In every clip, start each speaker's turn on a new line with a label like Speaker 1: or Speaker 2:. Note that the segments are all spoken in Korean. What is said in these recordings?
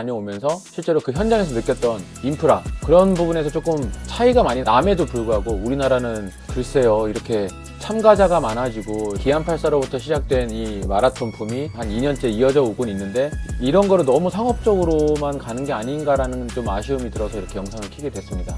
Speaker 1: 다녀오면서 실제로 그 현장에서 느꼈던 인프라 그런 부분에서 조금 차이가 많이 남에도 불구하고 우리나라는 글쎄요 이렇게 참가자가 많아지고 기안84로부터 시작된 이 마라톤 붐이 한 2년째 이어져 오곤 있는데 이런 거를 너무 상업적으로만 가는 게 아닌가라는 좀 아쉬움이 들어서 이렇게 영상을 켜게 됐습니다.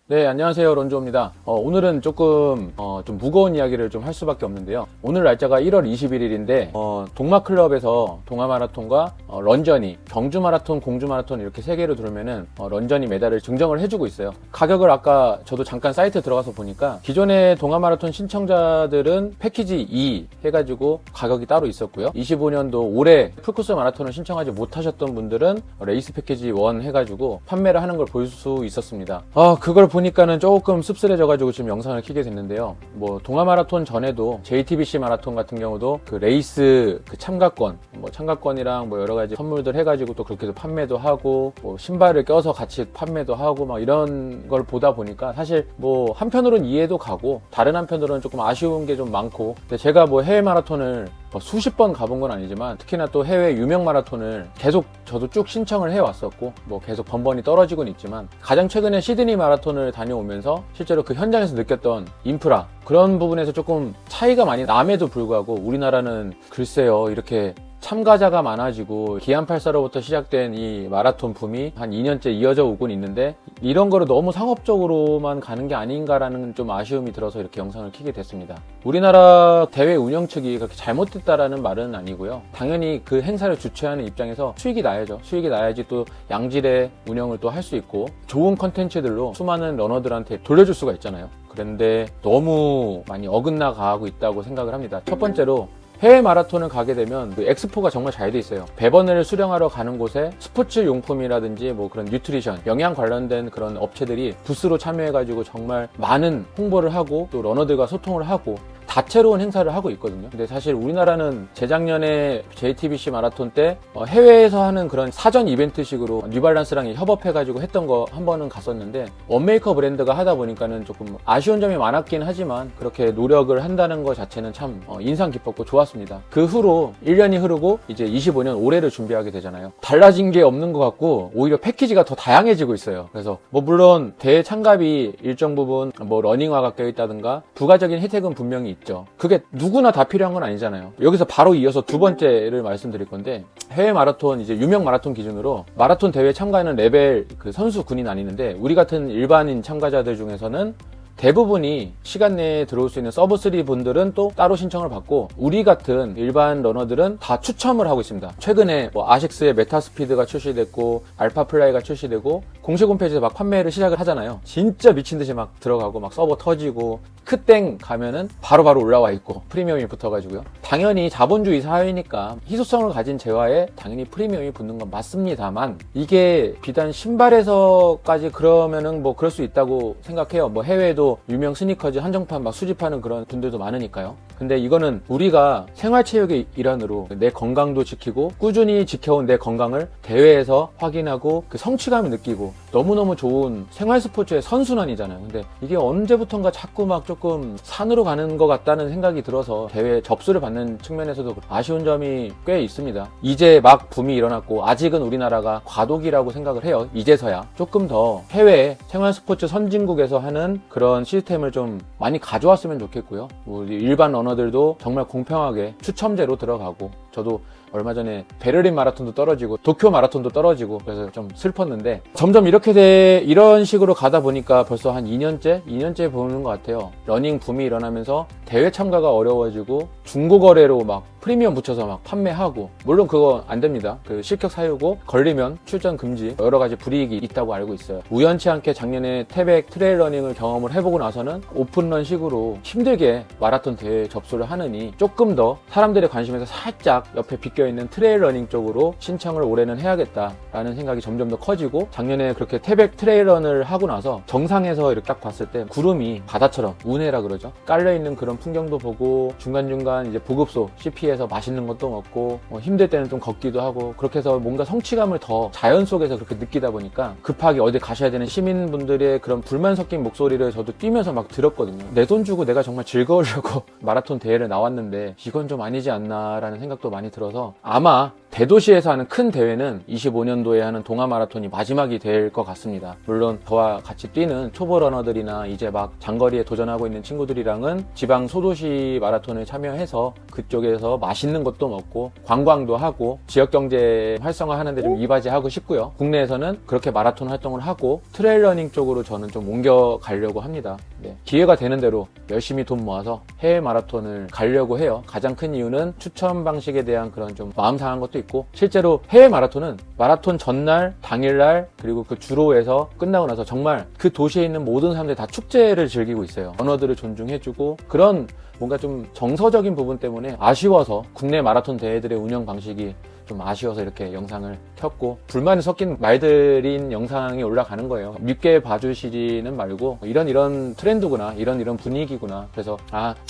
Speaker 1: 네, 안녕하세요. 런조입니다. 오늘은 조금 좀 무거운 이야기를 좀 할 수밖에 없는데요. 오늘 날짜가 1월 21일인데 동마클럽에서 동아마라톤과 런전이 경주마라톤, 공주마라톤 이렇게 세 개로 두르면은 런전이 메달을 증정을 해주고 있어요. 가격을 아까 저도 잠깐 사이트 들어가서 보니까 기존의 동아마라톤 신청자들은 패키지 2 해가지고 가격이 따로 있었고요. 25년도 올해 풀코스 마라톤을 신청하지 못하셨던 분들은 레이스 패키지 1 해가지고 판매를 하는 걸 볼 수 있었습니다. 그걸 보니까는 조금 씁쓸해져가지고 지금 영상을 켜게 됐는데요. 뭐 동아마라톤 전에도 JTBC 마라톤 같은 경우도 그 레이스 그 참가권, 참가권이랑 뭐 여러 가지 선물들 해가지고 또 그렇게 해서 판매도 하고 뭐 신발을 껴서 같이 판매도 하고 막 이런 걸 보다 보니까 사실 뭐 한편으로는 이해도 가고 다른 한편으로는 조금 아쉬운 게 좀 많고, 근데 제가 뭐 해외 마라톤을 수십 번 가본 건 아니지만 특히나 또 해외 유명 마라톤을 계속 저도 쭉 신청을 해왔었고 뭐 계속 번번이 떨어지곤 있지만 가장 최근에 시드니 마라톤을 다녀오면서 실제로 그 현장에서 느꼈던 인프라 그런 부분에서 조금 차이가 많이 남에도 불구하고 우리나라는 글쎄요 이렇게 참가자가 많아지고 기안84로부터 시작된 이 마라톤 붐이 한 2년째 이어져 오곤 있는데 이런 거를 너무 상업적으로만 가는 게 아닌가라는 좀 아쉬움이 들어서 이렇게 영상을 켜게 됐습니다. 우리나라 대회 운영 측이 그렇게 잘못됐다라는 말은 아니고요. 당연히 그 행사를 주최하는 입장에서 수익이 나야죠. 수익이 나야지 또 양질의 운영을 또 할 수 있고 좋은 컨텐츠들로 수많은 러너들한테 돌려줄 수가 있잖아요. 그런데 너무 많이 어긋나 가고 있다고 생각을 합니다. 첫 번째로 해외 마라톤을 가게 되면 그 엑스포가 정말 잘 돼 있어요. 배번을 수령하러 가는 곳에 스포츠 용품이라든지 뭐 그런 뉴트리션, 영양 관련된 그런 업체들이 부스로 참여해가지고 정말 많은 홍보를 하고 또 러너들과 소통을 하고 다채로운 행사를 하고 있거든요. 근데 사실 우리나라는 재작년에 JTBC 마라톤 때 해외에서 하는 그런 사전 이벤트식으로 뉴발란스랑 협업해가지고 했던 거 한 번은 갔었는데 원메이커 브랜드가 하다 보니까는 조금 아쉬운 점이 많았긴 하지만 그렇게 노력을 한다는 것 자체는 참 인상 깊었고 좋았습니다. 그 후로 1년이 흐르고 이제 25년 올해를 준비하게 되잖아요. 달라진 게 없는 것 같고 오히려 패키지가 더 다양해지고 있어요. 그래서 뭐 물론 대회 참가비 일정 부분 뭐 러닝화가 껴있다든가 부가적인 혜택은 분명히 있죠. 그게 누구나 다 필요한 건 아니잖아요. 여기서 바로 이어서 두 번째를 말씀드릴 건데 해외 마라톤 이제 유명 마라톤 기준으로 마라톤 대회 참가하는 레벨 그 선수 군이 나뉘는데 우리 같은 일반인 참가자들 중에서는 대부분이 시간 내에 들어올 수 있는 서브3 분들은 또 따로 신청을 받고 우리 같은 일반 러너들은 다 추첨을 하고 있습니다. 최근에 뭐 아식스의 메타스피드가 출시됐고 알파플라이가 출시되고 공식 홈페이지에서 막 판매를 시작을 하잖아요. 진짜 미친듯이 막 들어가고 막 서버 터지고 크땡 가면은 바로바로 올라와 있고 프리미엄이 붙어가지고요. 당연히 자본주의 사회니까 희소성을 가진 재화에 당연히 프리미엄이 붙는 건 맞습니다만 이게 비단 신발에서까지 그러면은 뭐 그럴 수 있다고 생각해요. 뭐 해외에도 유명 스니커즈 한정판 막 수집하는 그런 분들도 많으니까요. 근데 이거는 우리가 생활체육의 일환으로 내 건강도 지키고 꾸준히 지켜온 내 건강을 대회에서 확인하고 그 성취감을 느끼고 너무너무 좋은 생활스포츠의 선순환이잖아요. 근데 이게 언제부턴가 자꾸 막 조금 산으로 가는 것 같다는 생각이 들어서 대회 접수를 받는 측면에서도 아쉬운 점이 꽤 있습니다. 이제 막 붐이 일어났고 아직은 우리나라가 과도기라고 생각을 해요. 이제서야 조금 더 해외 생활스포츠 선진국에서 하는 그런 시스템을 좀 많이 가져왔으면 좋겠고요. 우리 일반 러너들도 정말 공평하게 추첨제로 들어가고 저도 얼마 전에 베를린 마라톤도 떨어지고 도쿄 마라톤도 떨어지고 그래서 좀 슬펐는데 점점 이런 식으로 가다 보니까 벌써 한 2년째 보는 것 같아요. 러닝 붐이 일어나면서 대회 참가가 어려워지고 중고거래로 막 프리미엄 붙여서 막 판매하고 물론 그거 안 됩니다. 그 실격 사유고 걸리면 출전 금지 여러 가지 불이익이 있다고 알고 있어요. 우연치 않게 작년에 태백 트레일 러닝을 경험을 해보고 나서는 오픈런 식으로 힘들게 마라톤 대회에 접수를 하느니 조금 더 사람들의 관심에서 살짝 옆에 비껴있는 트레일 러닝 쪽으로 신청을 올해는 해야겠다라는 생각이 점점 더 커지고 작년에 그렇게 태백 트레일런을 하고 나서 정상에서 이렇게 딱 봤을 때 구름이 바다처럼 운해라 그러죠. 깔려있는 그런 풍경도 보고 중간중간 이제 보급소 CP에서 맛있는 것도 먹고 힘들 때는 좀 걷기도 하고 그렇게 해서 뭔가 성취감을 더 자연 속에서 그렇게 느끼다 보니까 급하게 어디 가셔야 되는 시민분들의 그런 불만 섞인 목소리를 저도 뛰면서 막 들었거든요. 내 돈 주고 내가 정말 즐거우려고 마라톤 대회를 나왔는데 이건 좀 아니지 않나라는 생각도 많이 들어서 아마 대도시에서 하는 큰 대회는 25년도에 하는 동아 마라톤이 마지막이 될 것 같습니다. 물론 저와 같이 뛰는 초보 러너들이나 이제 막 장거리에 도전하고 있는 친구들이랑은 지방 소도시 마라톤을 참여해서 그쪽에서 맛있는 것도 먹고 관광도 하고 지역 경제 활성화하는데 좀 이바지하고 싶고요. 국내에서는 그렇게 마라톤 활동을 하고 트레일 러닝 쪽으로 저는 좀 옮겨가려고 합니다. 네. 기회가 되는 대로 열심히 돈 모아서 해외 마라톤을 가려고 해요. 가장 큰 이유는 추천 방식에 대한 그런 좀 마음 상한 것도 있고, 실제로 해외 마라톤은 마라톤 전날, 당일날, 그리고 그 주로에서 끝나고 나서 정말 그 도시에 있는 모든 사람들이 다 축제를 즐기고 있어요. 언어들을 존중해주고, 그런 뭔가 좀 정서적인 부분 때문에 아쉬워서 국내 마라톤 대회들의 운영 방식이 좀 아쉬워서 이렇게 영상을 켰고, 불만이 섞인 말들인 영상이 올라가는 거예요. 밉게 봐주시지는 말고 이런 트렌드구나, 이런 분위기구나. 그래서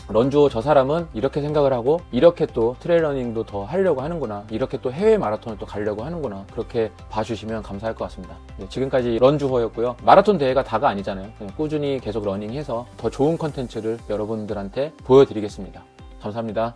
Speaker 1: 런주호 저 사람은 이렇게 생각을 하고 이렇게 또 트레일 러닝도 더 하려고 하는구나, 이렇게 또 해외 마라톤을 또 가려고 하는구나, 그렇게 봐주시면 감사할 것 같습니다. 네, 지금까지 런주호였고요. 마라톤 대회가 다가 아니잖아요. 그냥 꾸준히 계속 러닝해서 더 좋은 컨텐츠를 여러분들한테 보여드리겠습니다. 감사합니다.